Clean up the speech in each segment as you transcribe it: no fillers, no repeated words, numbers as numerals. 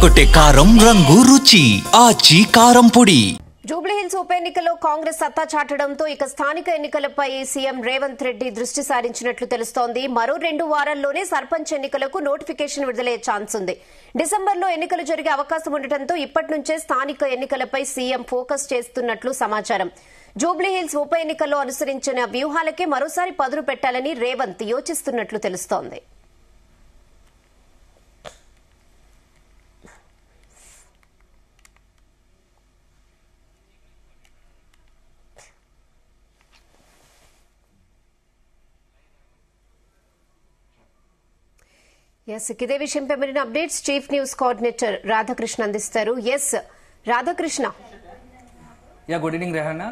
అదరగొట్టే కారం రంగు రుచి ఆచి కారం పొడి. జూబ్లీహిల్స్ ఉప ఎన్నికల్లో కాంగ్రెస్ సత్తా చాటడంతో ఇక స్థానిక ఎన్నికలపై సీఎం రేవంత్ రెడ్డి దృష్టి సారించినట్లు తెలుస్తోంది. మరో 2 వారాల్లోనే సర్పంచ్ ఎన్నికలకు నోటిఫికేషన్ విడుదలయ్యే ఛాన్స్ ఉంది. డిసెంబర్లో ఎన్నికలు జరిగే అవకాశం ఉండటంతో ఇప్పటి నుంచే స్థానిక ఎన్నికలపై సీఎం ఫోకస్ చేస్తున్నట్లు సమాచారం. జూబ్లీహిల్స్ ఉప ఎన్నికల్లో అనుసరించిన వ్యూహాలకే మరోసారి పదును పెట్టాలని రేవంత్ యోచిస్తున్నట్లు తెలుస్తోంది. ఇదే విషయంపై మరిన్ని updates chief news coordinator Radhakrishna అందిస్తారు. రాధాకృష్ణ. Good evening Rehana.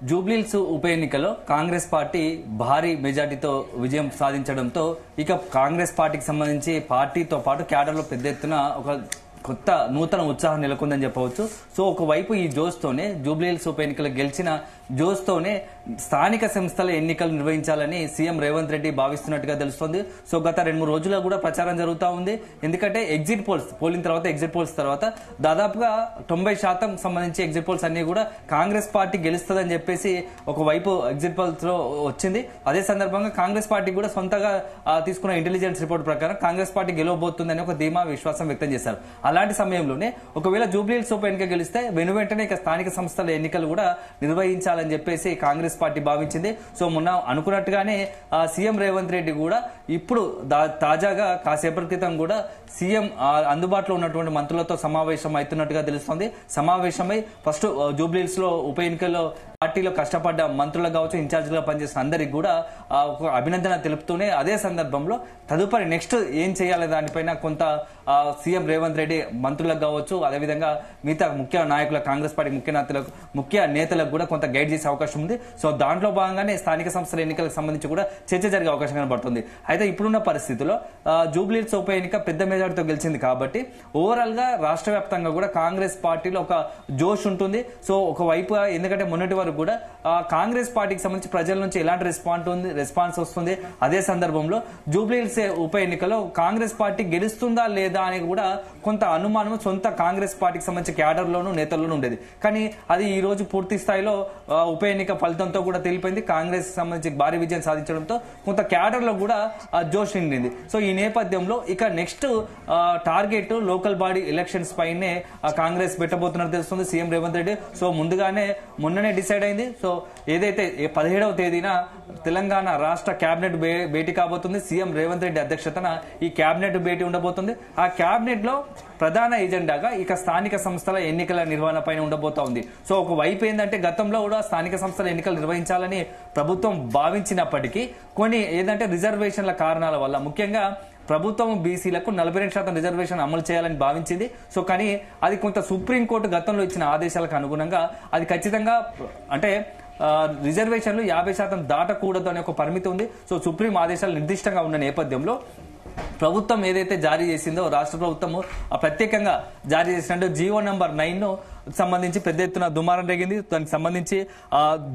జూబ్లీహిల్స్ ఉప ఎన్నికలో కాంగ్రెస్ పార్టీ భారీ మెజార్టీతో విజయం సాధించడంతో ఇక కాంగ్రెస్ పార్టీకి సంబంధించి పార్టీతో పాటు క్యాడర్లో పెద్ద ఎత్తున ఒక కొత్త నూతన ఉత్సాహం నెలకొందని చెప్పవచ్చు. సో ఒకవైపు ఈ జోస్తోనే జూబ్లీహిల్స్ ఉప ఎన్నికలు గెలిచిన జోస్తోనే స్థానిక సంస్థల ఎన్నికలు నిర్వహించాలని సీఎం రేవంత్ రెడ్డి భావిస్తున్నట్టుగా తెలుస్తోంది. సో గత 2-3 రోజులుగా కూడా ప్రచారం జరుగుతూ ఉంది. ఎందుకంటే ఎగ్జిట్ పోల్స్ పోలింగ్ తర్వాత ఎగ్జిట్ పోల్స్ తర్వాత దాదాపుగా 90% సంబంధించి ఎగ్జిట్ పోల్స్ అన్ని కూడా కాంగ్రెస్ పార్టీ గెలుస్తుందని చెప్పేసి ఒకవైపు ఎగ్జిట్ పోల్స్ లో వచ్చింది. అదే సందర్భంగా కాంగ్రెస్ పార్టీ కూడా సొంతగా తీసుకున్న ఇంటెలిజెన్స్ రిపోర్ట్ ప్రకారం కాంగ్రెస్ పార్టీ గెలవబోతుందని ఒక ధీమా విశ్వాసం వ్యక్తం చేశారు. అలాంటి సమయంలోనే ఒకవేళ జూబ్లీహిల్స్ ఉప ఎన్నిక గెలిస్తే వెంటనే ఇక స్థానిక సంస్థల ఎన్నికలు కూడా నిర్వహించాలని చెప్పేసి కాంగ్రెస్ పార్టీ భావించింది. సో మొన్న అనుకున్నట్టుగానే సీఎం రేవంత్ రెడ్డి కూడా ఇప్పుడు తాజాగా కాసేపటి క్రితం కూడా సీఎం అందుబాటులో ఉన్నటువంటి మంత్రులతో సమావేశం అవుతున్నట్టుగా తెలుస్తోంది. సమావేశమై ఫస్ట్ జూబ్లీహిల్స్ లో ఉప ఎన్నికల్లో పార్టీలో కష్టపడ్డ మంత్రులకు కావచ్చు, ఇన్ఛార్జిగా పనిచేసిన అందరికి కూడా ఒక అభినందన తెలుపుతూనే అదే సందర్భంలో తదుపరి నెక్స్ట్ ఏం చేయాలి దానిపైన కొంత సీఎం రేవంత్ రెడ్డి మంత్రులకు కావచ్చు, అదేవిధంగా మిగతా ముఖ్య నాయకుల కాంగ్రెస్ పార్టీ ముఖ్య నేతలకు కూడా కొంత గైడ్ చేసే అవకాశం ఉంది. సో దాంట్లో భాగంగానే స్థానిక సంస్థల ఎన్నికలకు సంబంధించి కూడా చర్చ జరిగే అవకాశం కనబడుతుంది. అయితే ఇప్పుడున్న పరిస్థితుల్లో జూబ్లీహిల్స్ ఉప ఎన్నిక పెద్ద మెజార్టీతో గెలిచింది కాబట్టి ఓవరాల్ గా రాష్ట్ర వ్యాప్తంగా కూడా కాంగ్రెస్ పార్టీలో ఒక జోష్ ఉంటుంది. సో ఒకవైపు ఎందుకంటే మొన్నటి వరకు కూడా కాంగ్రెస్ పార్టీకి సంబంధించి ప్రజల నుంచి ఎలాంటి రెస్పాన్స్ వస్తుంది. అదే సందర్భంలో జూబ్లీహిల్స్ ఉప ఎన్నికలో కాంగ్రెస్ పార్టీ గెలుస్తుందా లేదా అని కూడా కొంత అనుమానం సొంత కాంగ్రెస్ పార్టీకి సంబంధించి క్యాడర్ లోను నేతల్లోనూ ఉండేది. కానీ అది ఈ రోజు పూర్తి స్థాయిలో ఉప ఎన్నిక ఫలితంతో కూడా తెలిపింది. కాంగ్రెస్ సంబంధించి భారీ విజయం సాధించడంతో కొంత క్యాడర్ లో కూడా జోష్ నిండింది. సో ఈ నేపథ్యంలో ఇక next target local body elections పైనే కాంగ్రెస్ పెట్టబోతున్నట్టు తెలుస్తుంది సీఎం రేవంత్ రెడ్డి. సో ముందుగానే మొన్ననే డిసైడ్ అయింది. సో ఏదైతే 17వ తేదీన తెలంగాణ రాష్ట్ర కేబినెట్ భేటీ కాబోతుంది. సీఎం రేవంత్ రెడ్డి అధ్యక్షతన ఈ కేబినెట్ భేటీ ఉండబోతుంది. ఆ కేబినెట్ లో ప్రధాన ఎజెండాగా ఇక స్థానిక సంస్థల ఎన్నికల నిర్వహణ పైన ఉండబోతా ఉంది. సో ఒకవైపు ఏంటంటే గతంలో కూడా స్థానిక సంస్థల ఎన్నికలు నిర్వహించాలని ప్రభుత్వం భావించినప్పటికీ కొన్ని ఏదంటే రిజర్వేషన్ల కారణాల వల్ల ముఖ్యంగా ప్రభుత్వం బీసీలకు 42% రిజర్వేషన్ అమలు చేయాలని భావించింది. సో కానీ అది కొంత సుప్రీంకోర్టు గతంలో ఇచ్చిన ఆదేశాలకు అనుగుణంగా అది ఖచ్చితంగా అంటే రిజర్వేషన్లు 50% దాటకూడదు అనే ఒక పరిమితి ఉంది. సో సుప్రీం ఆదేశాలు నిర్దిష్టంగా ఉన్న నేపథ్యంలో ప్రభుత్వం ఏదైతే జారీ చేసిందో రాష్ట్ర ప్రభుత్వము ప్రత్యేకంగా జారీ చేసినట్టు జీవో నంబర్ 9 సంబంధించి పెద్ద ఎత్తున దుమారం జరిగింది. దానికి సంబంధించి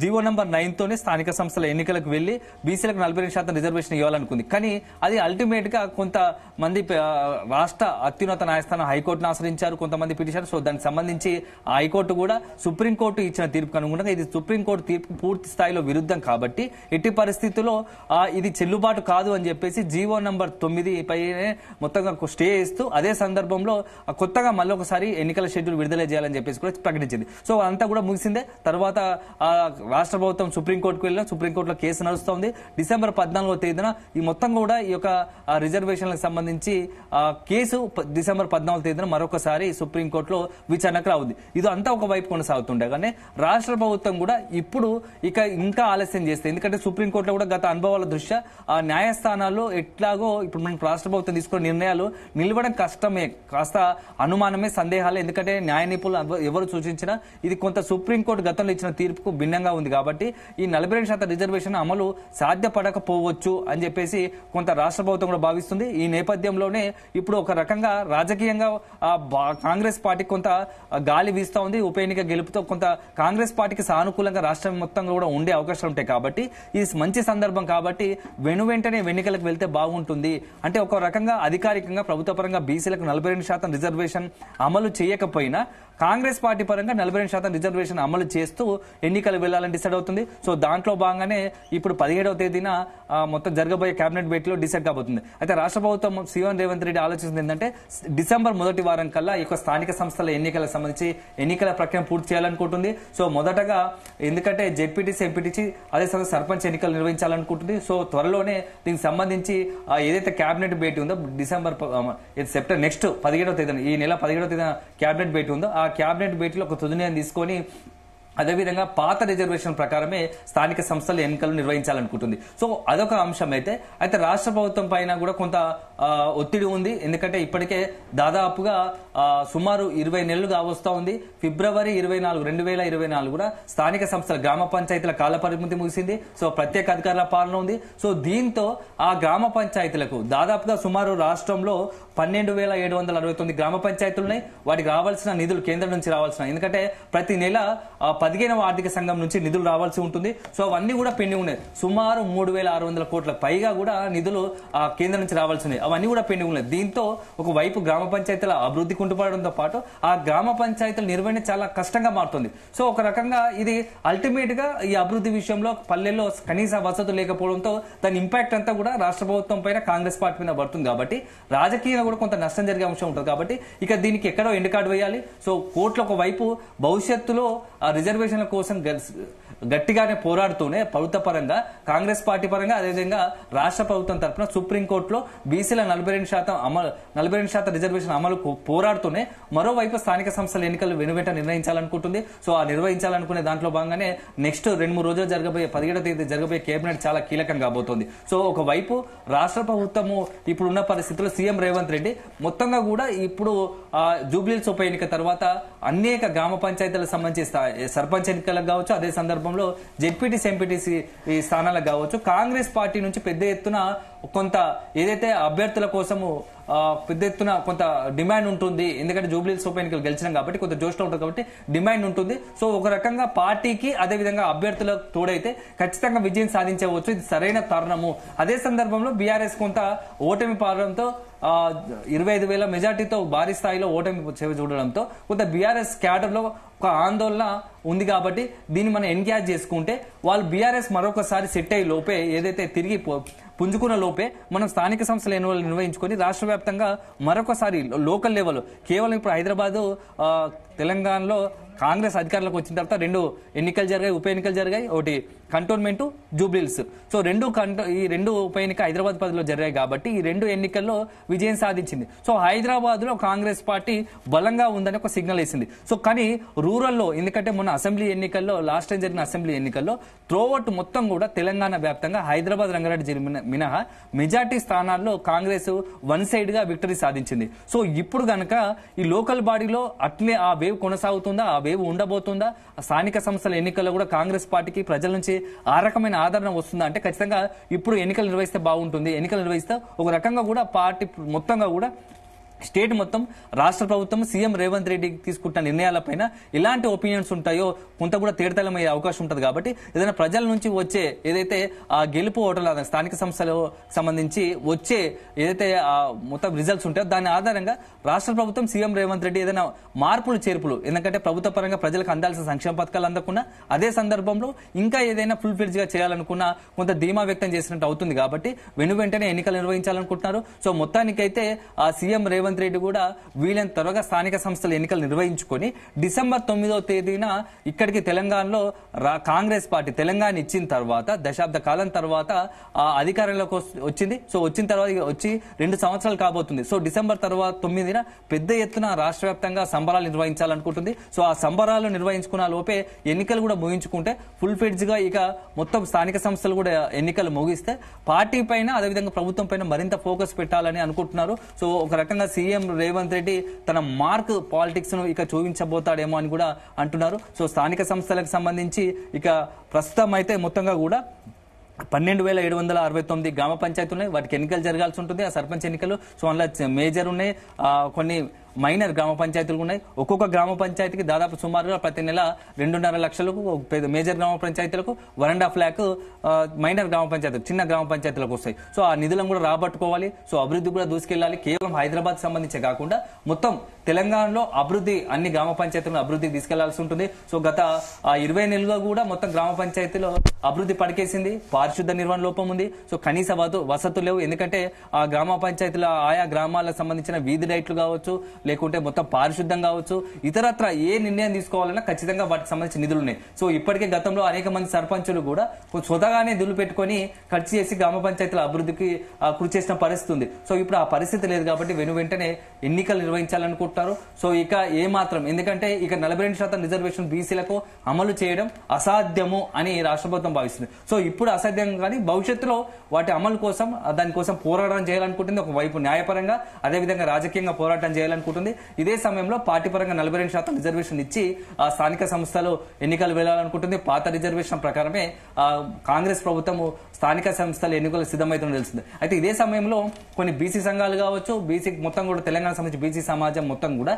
జీవో నంబర్ 9 తోనే స్థానిక సంస్థల ఎన్నికలకు వెళ్లి బీసీలకు 42% రిజర్వేషన్ ఇవ్వాలనుకుంది. కానీ అది అల్టిమేట్ గా కొంతమంది రాష్ట్ర అత్యున్నత న్యాయస్థానం హైకోర్టును ఆశ్రయించారు, కొంతమంది పిటిషన్. సో దానికి సంబంధించి హైకోర్టు కూడా సుప్రీంకోర్టు ఇచ్చిన తీర్పుకు అనుగుణంగా ఇది సుప్రీంకోర్టు తీర్పు పూర్తి స్థాయిలో విరుద్ధం కాబట్టి ఎట్టి పరిస్థితుల్లో ఇది చెల్లుబాటు కాదు అని చెప్పేసి జీవో నంబర్ 9 పైనే మొత్తంగా స్టే ఇస్తూ అదే సందర్భంలో కొత్తగా మళ్ళొకసారి ఎన్నికల షెడ్యూల్ విడుదల చేయాలని చెప్పేసి కూడా ప్రకటించింది. సో అంతా కూడా ముగిసిందే. తర్వాత రాష్ట్ర ప్రభుత్వం సుప్రీంకోర్టుకు వెళ్ళిన సుప్రీంకోర్టులో కేసు నడుస్తోంది. డిసెంబర్ 14వ తేదీన ఈ మొత్తం కూడా ఈ యొక్క రిజర్వేషన్లకు సంబంధించి కేసు డిసెంబర్ 14వ తేదీన మరొకసారి సుప్రీంకోర్టులో విచారణకు రావుంది. ఇది అంతా ఒకవైపు కొనసాగుతుండే కానీ రాష్ట్ర ప్రభుత్వం కూడా ఇప్పుడు ఇంకా ఆలస్యం చేస్తే ఎందుకంటే సుప్రీంకోర్టులో కూడా గత అనుభవాల దృష్ట్యా ఆ న్యాయస్థానాల్లో ఎట్లాగో ఇప్పుడు మనం రాష్ట్ర ప్రభుత్వం తీసుకున్న నిర్ణయాలు నిలవడం కష్టమే, కాస్త అనుమానమే, సందేహాలే. ఎందుకంటే న్యాయ నిపుణులు ఎవరు సూచించినా ఇది కొంత సుప్రీంకోర్టు గతంలో ఇచ్చిన తీర్పుకు భిన్నంగా ఉంది కాబట్టి ఈ 42% రిజర్వేషన్ అమలు సాధ్యపడకపోవచ్చు అని చెప్పేసి కొంత రాష్ట్ర ప్రభుత్వం కూడా భావిస్తుంది. ఈ నేపథ్యంలోనే ఇప్పుడు ఒక రకంగా రాజకీయంగా కాంగ్రెస్ పార్టీ కొంత గాలి వీస్తా ఉంది. ఉప ఎన్నిక గెలుపుతో కొంత కాంగ్రెస్ పార్టీకి సానుకూలంగా రాష్ట్రం మొత్తంగా కూడా ఉండే అవకాశాలు ఉంటాయి కాబట్టి ఇది మంచి సందర్భం కాబట్టి వెంటనే ఎన్నికలకు వెళ్తే బాగుంటుంది. అంటే ఒక రకంగా అధికారికంగా ప్రభుత్వ పరంగా బీసీలకు 42% రిజర్వేషన్ అమలు చేయకపోయినా కాంగ్రెస్ పార్టీ పరంగా 42% రిజర్వేషన్ అమలు చేస్తూ ఎన్నికలు వెళ్లాలని డిసైడ్ అవుతుంది. సో దాంట్లో భాగంగానే ఇప్పుడు 17వ తేదీన మొత్తం జరగబోయే కేబినెట్ భేటీలో డిసైడ్ కాబోతుంది. అయితే రాష్ట్ర ప్రభుత్వం సీఎం రేవంత్ రెడ్డి ఆలోచిస్తుంది ఏంటంటే డిసెంబర్ మొదటి వారం కల్లా ఈ స్థానిక సంస్థల ఎన్నికలకు సంబంధించి ఎన్నికల ప్రక్రియ పూర్తి చేయాలనుకుంటుంది. సో మొదటగా ఎందుకంటే జెడ్పీటీసీ, ఎంపీటీసీ అదే సర్పంచ్ ఎన్నికలు నిర్వహించాలనుకుంటుంది. సో త్వరలోనే దీనికి సంబంధించి ఏదైతే కేబినెట్ భేటీ ఉందో సెప్టెంబర్ నెక్స్ట్ 17వ తేదీన ఈ నెల 17వ తేదీన కేబినెట్ భేటీ ఉందో ఆ కేబినెట్ భేటీలో ఒక తుది నిర్ణయం తీసుకొని అదేవిధంగా పాత రిజర్వేషన్ ప్రకారమే స్థానిక సంస్థల ఎన్నికలు నిర్వహించాలనుకుంటుంది. సో అదొక అంశం. అయితే రాష్ట్ర ప్రభుత్వం పైన కూడా కొంత ఒత్తిడి ఉంది. ఎందుకంటే ఇప్పటికే దాదాపుగా సుమారు 20 నెలలు కావస్తా ఉంది. ఫిబ్రవరి 24, 2024 కూడా స్థానిక సంస్థల గ్రామ పంచాయతీల కాల పరిమితి ముగిసింది. సో ప్రత్యేక అధికారుల పాలన ఉంది. సో దీంతో ఆ గ్రామ పంచాయతీలకు దాదాపుగా సుమారు రాష్ట్రంలో 12,769 గ్రామ పంచాయతీలు ఉన్నాయి. వాటికి రావాల్సిన నిధులు కేంద్రం నుంచి రావాల్సిన, ఎందుకంటే ప్రతి నెల 15వ ఆర్థిక సంఘం నుంచి నిధులు రావాల్సి ఉంటుంది. సో అవన్నీ కూడా పెండింగ్ ఉన్నాయి. సుమారు 3,600 కోట్లకు పైగా కూడా నిధులు కేంద్రం నుంచి రావాల్సి ఉన్నాయి. అవన్నీ కూడా పెండింగ్ ఉన్నాయి. దీంతో ఒకవైపు గ్రామ పంచాయతీల అభివృద్ధి కుంటుపడడంతో పాటు ఆ గ్రామ పంచాయతీల నిర్వహణ చాలా కష్టంగా మారుతుంది. సో ఒక రకంగా ఇది అల్టిమేట్ గా ఈ అభివృద్ధి విషయంలో పల్లెల్లో కనీస వసతులు లేకపోవడంతో దాని ఇంపాక్ట్ అంతా కూడా రాష్ట్ర ప్రభుత్వం పైన కాంగ్రెస్ పార్టీ మీద పడుతుంది. కాబట్టి రాజకీయంగా కూడా కొంత నష్టం జరిగే అంశం ఉంటుంది. కాబట్టి ఇక దీనికి ఎక్కడో ఎండ్ కార్డు వేయాలి. సో కోర్టులో ఒకవైపు భవిష్యత్తులో రిజర్వేషన్ల కోసం గట్టిగానే పోరాడుతూనే ప్రభుత్వ పరంగా కాంగ్రెస్ పార్టీ పరంగా అదేవిధంగా రాష్ట్ర ప్రభుత్వం తరఫున సుప్రీంకోర్టులో బీసీల 42% రిజర్వేషన్ అమలుకు పోరాడుతూనే మరోవైపు స్థానిక సంస్థల ఎన్నికలు వెనువెంట నిర్ణయించాలనుకుంటుంది. సో ఆ నిర్వహించాలనుకునే దాంట్లో భాగంగానే నెక్స్ట్ 2-3 రోజులు జరగబోయే 17వ తేదీ జరగబోయే కేబినెట్ చాలా కీలకం కాబోతోంది. సో ఒకవైపు రాష్ట్ర ప్రభుత్వము ఇప్పుడున్న పరిస్థితుల్లో సీఎం రేవంత్ రెడ్డి మొత్తంగా కూడా ఇప్పుడు జూబ్లీహిల్స్ ఉప ఎన్నిక తర్వాత అనేక గ్రామ పంచాయతీలకు సంబంధించి సర్పంచ్ ఎన్నికలకు కావచ్చు, అదే సందర్భంలో జెడ్పీటీసీ, ఎంపీటీసీ స్థానాలకు కావచ్చు కాంగ్రెస్ పార్టీ నుంచి పెద్ద ఎత్తున కొంత ఏదైతే అభ్యర్థుల కోసము పెద్ద ఎత్తున కొంత డిమాండ్ ఉంటుంది. ఎందుకంటే జూబ్లీహిల్స్ ఉప ఎన్నికలు గెలిచినాం కాబట్టి కొంత జోష్లో ఉంటుంది కాబట్టి డిమాండ్ ఉంటుంది. సో ఒక రకంగా పార్టీకి అదేవిధంగా అభ్యర్థులకు తోడైతే ఖచ్చితంగా విజయం సాధించవచ్చు. ఇది సరైన తరుణము. అదే సందర్భంలో బీఆర్ఎస్ కొంత ఓటమి పాలనతో 25,000 మెజార్టీతో భారీ స్థాయిలో ఓటమి చూడడంతో కొంత బీఆర్ఎస్ క్యాడర్ లో ఒక ఆందోళన ఉంది. కాబట్టి దీన్ని మనం ఎన్క్యాచ్ చేసుకుంటే వాళ్ళు బీఆర్ఎస్ మరొకసారి సెట్ అయ్యే లోపే ఏదైతే తిరిగి పుంజుకున్న లోపే మనం స్థానిక సంస్థల ఎన్నికలు నిర్వహించుకొని రాష్ట్ర వ్యాప్తంగా మరొకసారి లోకల్ లెవెల్ కేవలం ఇప్పుడు హైదరాబాద్, తెలంగాణలో కాంగ్రెస్ అధికారంలోకి వచ్చిన తర్వాత 2 ఎన్నికలు జరిగాయి, ఉప ఎన్నికలు జరిగాయి. ఒకటి కంటోన్మెంట్, జూబ్లీహిల్స్. సో ఈ రెండు ఉప ఎన్నిక హైదరాబాద్ పరిధిలో జరిగాయి కాబట్టి ఈ 2 ఎన్నికల్లో విజయం సాధించింది. సో హైదరాబాద్ లో కాంగ్రెస్ పార్టీ బలంగా ఉందని ఒక సిగ్నల్ వేసింది. సో కానీ రూరల్లో, ఎందుకంటే మొన్న అసెంబ్లీ ఎన్నికల్లో లాస్ట్ టైం జరిగిన అసెంబ్లీ ఎన్నికల్లో త్రోవట్ మొత్తం కూడా తెలంగాణ వ్యాప్తంగా హైదరాబాద్, రంగారెడ్డి జిల్లా మినహా మెజార్టీ స్థానాల్లో కాంగ్రెస్ వన్ సైడ్ గా విక్టరీ సాధించింది. సో ఇప్పుడు గనక ఈ లోకల్ బాడీలో అట్లే ఆ వేవ్ కొనసాగుతుందా, ఆ వేవ్ ఉండబోతుందా, స్థానిక సంస్థల ఎన్నికల్లో కూడా కాంగ్రెస్ పార్టీకి ప్రజల నుంచి ఆ రకమైన ఆదరణ వస్తుందా అంటే ఖచ్చితంగా ఇప్పుడు ఎన్నికలు నిర్వహిస్తే బాగుంటుంది. ఎన్నికలు నిర్వహిస్తే ఒక రకంగా కూడా పార్టీ మొత్తంగా కూడా స్టేట్ మొత్తం రాష్ట్ర ప్రభుత్వం సీఎం రేవంత్ రెడ్డి తీసుకుంటున్న నిర్ణయాలపైన ఎలాంటి ఒపీనియన్స్ ఉంటాయో కొంత కూడా తేడతెల్లమయ్యే అవకాశం ఉంటుంది. కాబట్టి ఏదైనా ప్రజల నుంచి వచ్చే ఏదైతే ఆ గెలుపు ఓటర్ల స్థానిక సంస్థలకు సంబంధించి వచ్చే ఏదైతే మొత్తం రిజల్ట్స్ ఉంటాయో దాని ఆధారంగా రాష్ట్ర ప్రభుత్వం సీఎం రేవంత్ రెడ్డి ఏదైనా మార్పులు చేర్పులు, ఎందుకంటే ప్రభుత్వ పరంగా ప్రజలకు అందాల్సిన సంక్షేమ పథకాలు అందకుండా అదే సందర్భంలో ఇంకా ఏదైనా ఫుల్ ఫిల్జ్ గా చేయాలనుకున్నా కొంత ధీమా వ్యక్తం చేసినట్టు అవుతుంది. కాబట్టి వెంటనే ఎన్నికలు నిర్వహించాలనుకుంటున్నారు. సో మొత్తానికైతే ఆ సీఎం రేవంత్ రెడ్డి కూడా వీలైన త్వరగా స్థానిక సంస్థల ఎన్నికలు నిర్వహించుకొని డిసెంబర్ 9వ తేదీన ఇక్కడికి తెలంగాణలో కాంగ్రెస్ పార్టీ తెలంగాణ ఇచ్చిన తర్వాత దశాబ్ద కాలం తర్వాత అధికారంలోకి వచ్చింది. సో వచ్చిన తర్వాత వచ్చి 2 సంవత్సరాలు కాబోతుంది. సో డిసెంబర్ 9న పెద్ద ఎత్తున రాష్ట్ర వ్యాప్తంగా సంబరాలు నిర్వహించాలనుకుంటుంది. సో ఆ సంబరాలు నిర్వహించుకున్న లోపే ఎన్నికలు కూడా ముగించుకుంటే ఫుల్ ఫెడ్జ్ గా ఇక మొత్తం స్థానిక సంస్థలు కూడా ఎన్నికలు ముగిస్తే పార్టీ పైన అదేవిధంగా ప్రభుత్వం పైన మరింత ఫోకస్ పెట్టాలని అనుకుంటున్నారు. సో ఒక రకంగా సీఎం రేవంత్ రెడ్డి తన మార్క్ పాలిటిక్స్ ను ఇక చూపించబోతాడేమో అని కూడా అంటున్నారు. సో స్థానిక సంస్థలకు సంబంధించి ఇక ప్రస్తుతం అయితే మొత్తంగా కూడా 12,769 గ్రామ పంచాయతీలు ఉన్నాయి. వాటికి ఎన్నికలు జరగాల్సి ఉంటుంది, ఆ సర్పంచ్ ఎన్నికలు. సో అందులో మేజర్ ఉన్నాయి, కొన్ని మైనర్ గ్రామ పంచాయతీలు ఉన్నాయి. ఒక్కొక్క గ్రామ పంచాయతీకి దాదాపు సుమారుగా ప్రతి నెల 2.5 లక్షలకు మేజర్ గ్రామ పంచాయతీలకు 1.5 lakh మైనర్ గ్రామ పంచాయతీలు, చిన్న గ్రామ పంచాయతీలకు వస్తాయి. సో ఆ నిధులను కూడా రాబట్టుకోవాలి. సో అభివృద్ధి కూడా దూసుకెళ్లాలి. కేవలం హైదరాబాద్ సంబంధించే కాకుండా మొత్తం తెలంగాణలో అభివృద్ధి, అన్ని గ్రామ పంచాయతీలను అభివృద్ధికి తీసుకెళ్లాల్సి ఉంటుంది. సో గత 20 నెలలుగా కూడా మొత్తం గ్రామ పంచాయతీలో అభివృద్ధి పడికేసింది. పారిశుద్ధ నిర్వహణ లోపం ఉంది. సో కనీస వసతులు లేవు. ఎందుకంటే ఆ గ్రామ పంచాయతీల ఆయా గ్రామాలకు సంబంధించిన వీధి లైట్లు కావచ్చు, లేకుంటే మొత్తం పారిశుద్ధం కావచ్చు, ఇతరత్ర ఏ నిర్ణయం తీసుకోవాలన్నా ఖచ్చితంగా వాటికి సంబంధించిన నిధులు ఉన్నాయి. సో ఇప్పటికే గతంలో అనేక మంది సర్పంచులు కూడా స్వతగానే నిధులు పెట్టుకొని ఖర్చు చేసి గ్రామ పంచాయతీల అభివృద్ధికి కృషి చేసిన పరిస్థితి ఉంది. సో ఇప్పుడు ఆ పరిస్థితి లేదు కాబట్టి వెంటనే ఎన్నికలు నిర్వహించాలనుకుంటున్నారు. సో ఇక ఏమాత్రం, ఎందుకంటే ఇక 42% రిజర్వేషన్ బీసీలకు అమలు చేయడం అసాధ్యము అని రాష్ట్ర ప్రభుత్వం భావిస్తుంది. సో ఇప్పుడు అసాధ్యం కానీ భవిష్యత్తులో వాటి అమలు కోసం, దానికోసం పోరాటం చేయాలనుకుంటుంది. ఒకవైపు న్యాయపరంగా, అదేవిధంగా రాజకీయంగా పోరాటం చేయాలనుకుంటుంది. ఇదే సమయంలో పార్టీ పరంగా 42% రిజర్వేషన్ ఇచ్చి ఆ స్థానిక సంస్థలు ఎన్నికలు వెళ్లాలనుకుంటుంది. పాత రిజర్వేషన్ ప్రకారమే కాంగ్రెస్ ప్రభుత్వం స్థానిక సంస్థల ఎన్నికలు సిద్ధమవుతుందని తెలిసింది. అయితే ఇదే సమయంలో కొన్ని బీసీ సంఘాలు కావచ్చు, బీసీ మొత్తం కూడా తెలంగాణ సంబంధించి బీసీ సమాజం మొత్తం కూడా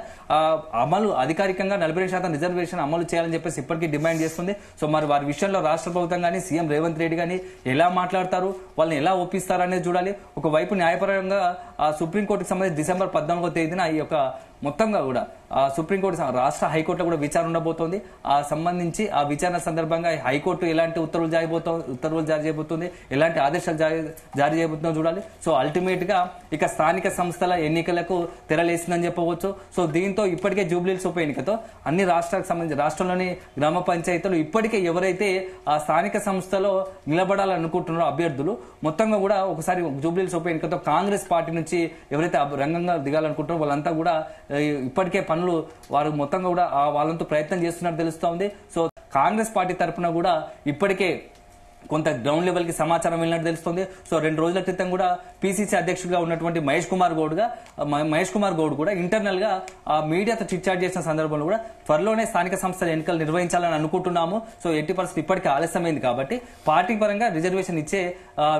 అమలు అధికారికంగా 42% రిజర్వేషన్ అమలు చేయాలని చెప్పేసి ఇప్పటికీ డిమాండ్ చేస్తుంది. సో మరి వారి విషయంలో రాష్ట్ర ప్రభుత్వం కానీ, సీఎం రేవంత్ రెడ్డి కానీ ఎలా మాట్లాడతారు, వాళ్ళని ఎలా ఒప్పిస్తారనేది చూడాలి. ఒకవైపు న్యాయపరంగా సుప్రీంకోర్టుకు సంబంధించి డిసెంబర్ 14వ తేదీన ఈ యొక్క మొత్తంగా కూడా సుప్రీంకోర్టు రాష్ట్ర హైకోర్టులో కూడా విచారణ ఉండబోతోంది. ఆ సంబంధించి ఆ విచారణ సందర్భంగా హైకోర్టు ఎలాంటి ఉత్తర్వులు జారీ చేయబోతుంది, ఎలాంటి ఆదేశాలు జారీ చేయబోతుందో చూడాలి. సో అల్టిమేట్ గా ఇక స్థానిక సంస్థల ఎన్నికలకు తెరలేసిందని చెప్పవచ్చు. సో దీంతో ఇప్పటికే జూబ్లీహిల్స్ ఉప ఎన్నికతో అన్ని రాష్ట్రాలకు సంబంధించి రాష్ట్రంలోని గ్రామ పంచాయతీలు ఇప్పటికే ఎవరైతే ఆ స్థానిక సంస్థలో నిలబడాలనుకుంటున్నారో అభ్యర్థులు మొత్తంగా కూడా ఒకసారి జూబ్లీహిల్స్ ఉప ఎన్నికతో కాంగ్రెస్ పార్టీ నుంచి ఎవరైతే రంగంగా దిగాలనుకుంటారో వాళ్ళంతా కూడా ఇప్పటికే పనులు వారు మొత్తంగా కూడా వాళ్ళంతా ప్రయత్నం చేస్తున్నట్టు తెలుస్తోంది. సో కాంగ్రెస్ పార్టీ తరఫున కూడా ఇప్పటికే కొంత గ్రౌండ్ లెవెల్ కి సమాచారం వెళ్ళినట్టు తెలుస్తుంది. సో 2 రోజుల క్రితం కూడా పీసీసీ అధ్యక్షుడిగా ఉన్నటువంటి మహేష్ కుమార్ గౌడ్ కూడా ఇంటర్నల్ గా మీడియాతో చిట్చాట్ చేసిన సందర్భంలో కూడా త్వరలోనే స్థానిక సంస్థల ఎన్నికలు నిర్వహించాలని అనుకుంటున్నాము. సో ఎట్టి పరిస్థితి ఇప్పటికే ఆలస్యమైంది కాబట్టి పార్టీ పరంగా రిజర్వేషన్ ఇచ్చే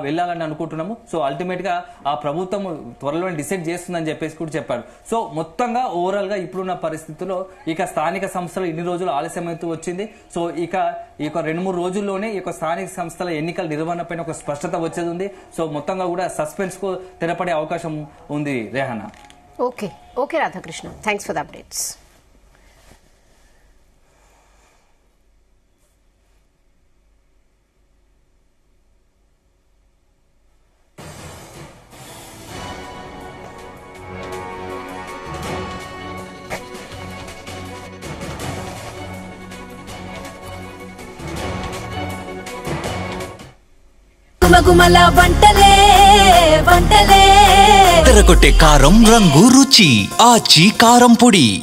వెళ్లాలని అనుకుంటున్నాము. సో అల్టిమేట్ గా ఆ ప్రభుత్వం త్వరలోనే డిసైడ్ చేస్తుందని చెప్పేసి కూడా చెప్పారు. సో మొత్తంగా ఓవరాల్ గా ఇప్పుడున్న పరిస్థితుల్లో ఇక స్థానిక సంస్థలు ఇన్ని రోజులు ఆలస్యమవుతూ వచ్చింది. సో ఇక 2-3 రోజుల్లోనే ఈ స్థానిక సంస్థల ఎన్నికల నిర్వహణ పైన ఒక స్పష్టత వచ్చేది ఉంది. సో మొత్తంగా కూడా సస్పెన్స్ కు తెరపడే అవకాశం ఉంది. Rehana. Okay Radhakrishna, thanks for the updates. గుమగుమల వంటలే తెరకొట్టే కారం రంగు రుచి ఆచి కారం పొడి.